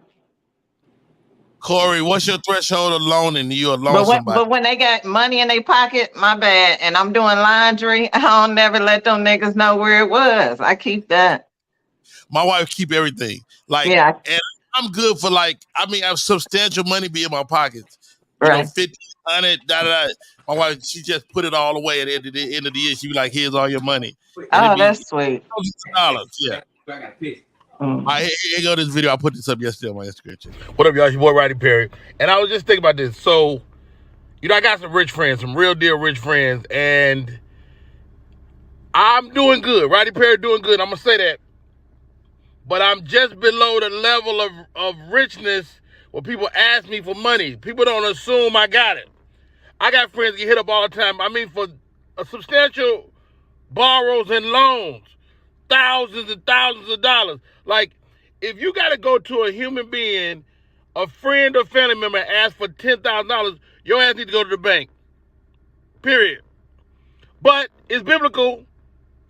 Corey, what's your threshold of loaning? You loan somebody. But when they got money in their pocket, my bad, and I'm doing laundry, I don't never let them niggas know where it was. I keep that. My wife keep everything. And I'm good for I have substantial money be in my pockets. You know, 50, 100, My wife, she just put it all away at the end of the year. She be like, here's all your money. And that's sweet. $1,000, yeah. I got pissed. Here go this video. I put this up yesterday on my Instagram. What up, y'all? It's your boy Roddy Perry. And I was just thinking about this. So, I got some rich friends, some real deal rich friends, and I'm doing good. Roddy Perry doing good. I'm gonna say that. But I'm just below the level of richness where people ask me for money. People don't assume I got it. I got friends get hit up all the time. I mean, for a substantial borrows and loans, thousands and thousands of dollars. Like, if you got to go to a human being, a friend or family member, and ask for $10,000, your ass need to go to the bank. Period. But it's biblical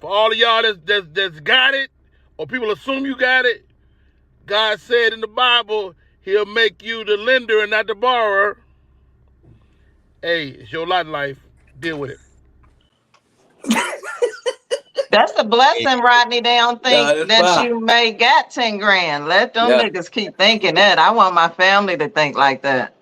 for all of y'all that's got it, or people assume you got it. God said in the Bible, he'll make you the lender and not the borrower. Hey, it's your lot in life. Deal with it. That's a blessing, Rodney. They don't think that you may got 10 grand. Let them niggas keep thinking that. I want my family to think like that.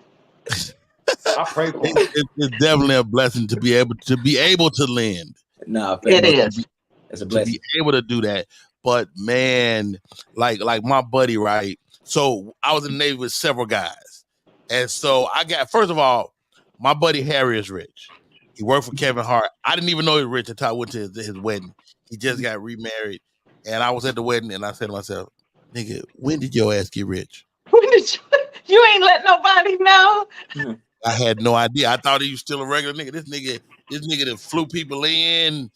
I pray for it's definitely a blessing to be able to lend. No, it is. It's a blessing. To be able to do that. But man, like my buddy, right? So I was in the Navy with several guys. And so first of all, my buddy Harry is rich. He worked for Kevin Hart. I didn't even know he was rich until I went to his wedding. He just got remarried. And I was at the wedding and I said to myself, nigga, when did your ass get rich? When did you ain't let nobody know? I had no idea. I thought he was still a regular nigga. This nigga that flew people in,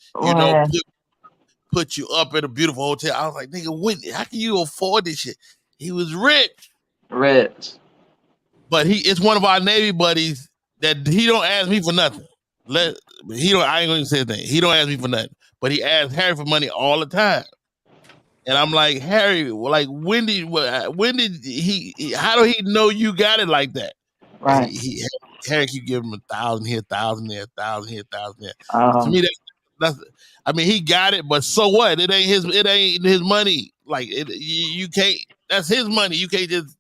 put you up at a beautiful hotel. I was like, nigga, how can you afford this shit? He was rich. Rich. But it's one of our Navy buddies that he don't ask me for nothing. I ain't gonna say anything. He don't ask me for nothing. But he asks Harry for money all the time. And I'm like, Harry, like when did he how do he know you got it like that? Right. Harry keep giving him 1,000 here, 1,000 there, 1,000 here, 1,000 there. To me, that's I mean, he got it, but so what? It ain't his money. Like you can't. That's his money. You can't just.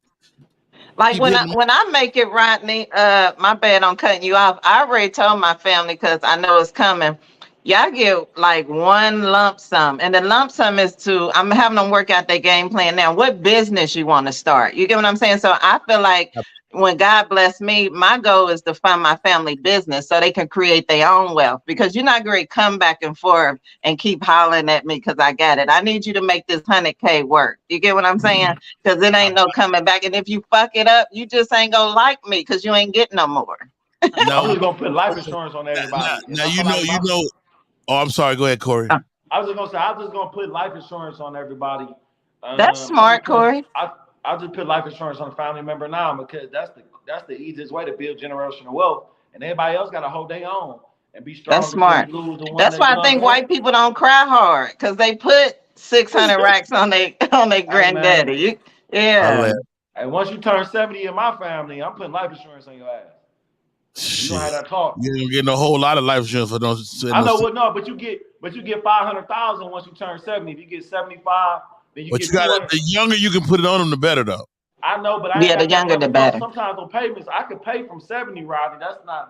Like when I make it, Rodney. My bad on cutting you off. I already told my family because I know it's coming. Y'all get like one lump sum, and the lump sum is I'm having them work out their game plan now. What business you want to start? You get what I'm saying? So I feel like when God bless me, my goal is to fund my family business so they can create their own wealth, because you're not going to come back and forth and keep hollering at me because I got it. I need you to make this 100K work. You get what I'm saying? Because it ain't no coming back. And if you fuck it up, you just ain't going to like me because you ain't getting no more. No, I'm just going to put life insurance on everybody. Now you know. Oh, I'm sorry. Go ahead, Corey. I was just gonna say, I'm just gonna put life insurance on everybody. That's smart, Corey. I'll just put life insurance on a family member now, because that's the easiest way to build generational wealth. And everybody else got to hold their own and be strong. That's smart. That's why I think white people don't cry hard, because they put 600 racks on their granddaddy. Yeah. And once you turn 70 in my family, I'm putting life insurance on your ass. You don't have that talk. You ain't getting a whole lot of life insurance for those. I know what but you get 500,000 once you turn 70. If you get 75, then you get. But the younger you can put it on them, the better, though. I know, but the younger the better. Sometimes on payments, I could pay from 70, Rodney. That's not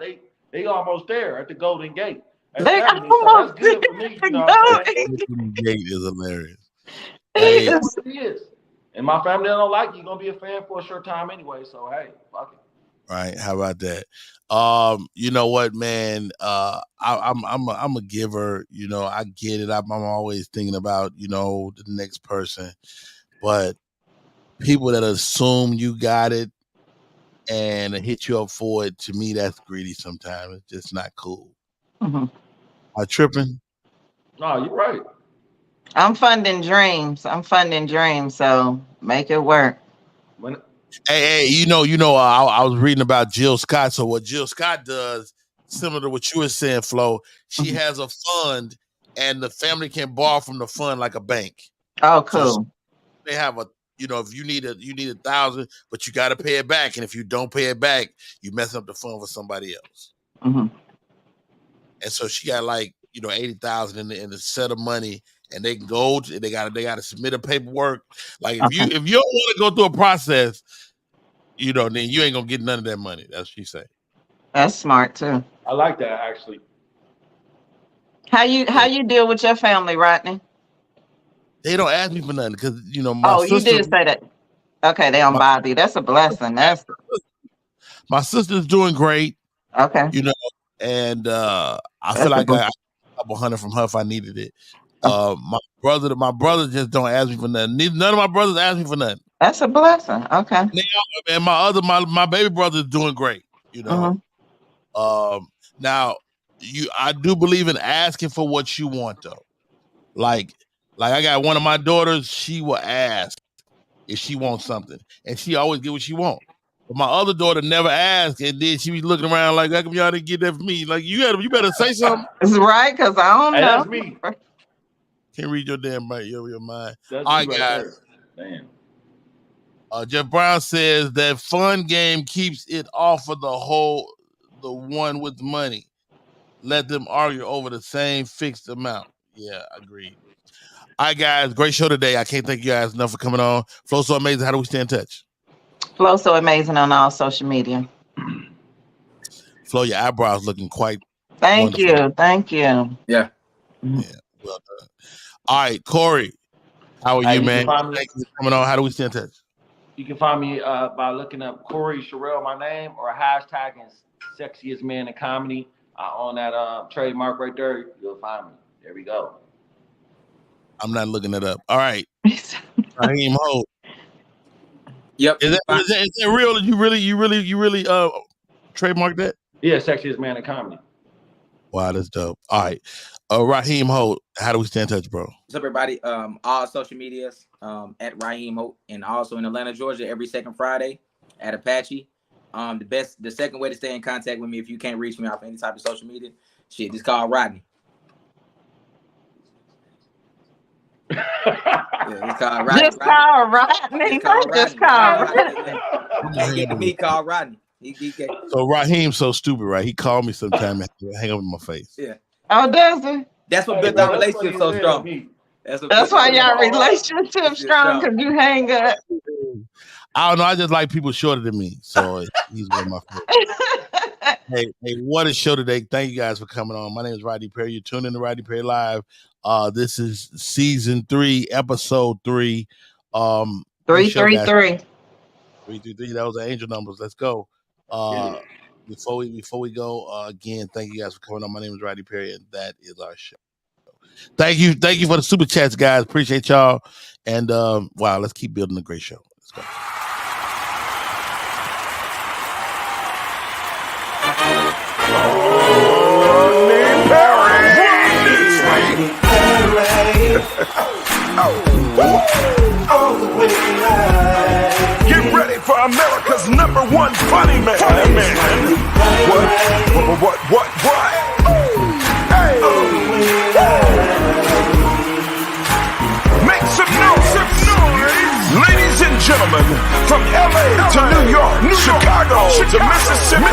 they almost there at the Golden Gate. At 70, so that's good for me. You know what I'm saying? Golden Gate is hilarious. It is. And my family don't like you. You're gonna be a fan for a short time anyway. So hey, fuck it. Right? How about that? You know what, man? I'm a giver. You know, I get it. I'm always thinking about the next person, but people that assume you got it and hit you up for it, to me, that's greedy. Sometimes it's just not cool. Mm-hmm. Am I tripping? No, you're right. I'm funding dreams. So make it work. Hey, I was reading about Jill Scott. So what Jill Scott does, similar to what you were saying, Flo, she has a fund, and the family can borrow from the fund like a bank. Oh, cool. So they have if you need 1,000, but you got to pay it back, and if you don't pay it back, you mess up the fund for somebody else. Mm-hmm. And so she got 80,000 in the set of money, and they can go. They got to submit a paperwork. Like if you don't want to go through a process, then you ain't gonna get none of that money. That's what she say. That's smart too. I like that, actually. How you deal with your family, Rodney? They don't ask me for nothing because my Oh, sister. you did say that. Okay, they don't bother you. That's a blessing. That's My sister's doing great. okay. And I That's feel a like I blessing. got a couple hundred from her if I needed it. My brother just don't ask me for nothing. None of my brothers ask me for nothing. That's a blessing. Okay. And my baby brother is doing great. Now I do believe in asking for what you want though. Like I got one of my daughters, she will ask if she wants something, and she always get what she wants. But my other daughter never asked, and then she be looking around like, "How come y'all didn't get that for me?" Like you better say something. It's right, because I don't know. That's me. Can't read your damn mind, your mind. That's All right, me guys. There. Damn. Jeff Brown says that fun game keeps it off of the one with money. Let them argue over the same fixed amount. Yeah, agreed. All right, guys. Great show today. I can't thank you guys enough for coming on. Flow So Amazing. How do we stay in touch? Flow So Amazing on all social media. Flo, your eyebrows looking quite Thank wonderful. you. Thank you. Yeah. Yeah, well done. All right, Corey. How are you, man? Thank you for coming on. How do we stay in touch? You can find me by looking up Corey Sherrill, my name, or hashtagging sexiest man in comedy. On that trademark right there, you'll find me. There we go. I'm not looking it up. All right. Raheem Holt. Yep. Is that real? You really trademark that? Yeah, sexiest man in comedy. Wow, that's dope. All right. Raheem Holt, how do we stay in touch, bro? What's up, everybody? All social medias at Raheem Holt, and also in Atlanta, Georgia, every second Friday at Apache. The second way to stay in contact with me if you can't reach me off any type of social media, just call Rodney. Just call Rodney. Just call Rodney. Just call Rodney. Me call Rodney. So Raheem's so stupid, right? He called me sometime and hang up in my face. Yeah. Oh, does he? That's what built our relationship so strong. That's why y'all relationship strong, because you hang up. I don't know. I just like people shorter than me, so he's one of my favorites. Hey, what a show today! Thank you guys for coming on. My name is Rodney Perry. You're tuned in to Rodney Perry Live. This is season 3, episode 3. 333. 333. That was the angel numbers. Let's go. Before we go, again, thank you guys for coming on. My name is Rodney Perry, and that is our show. Thank you for the super chats, guys. Appreciate y'all. And wow, let's keep building a great show. Let's go. Get ready for America's #1 funny man. What? Hey. Make some noise. Ladies and gentlemen, from LA to New York, Chicago to Mississippi,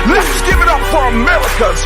let's give it up for America's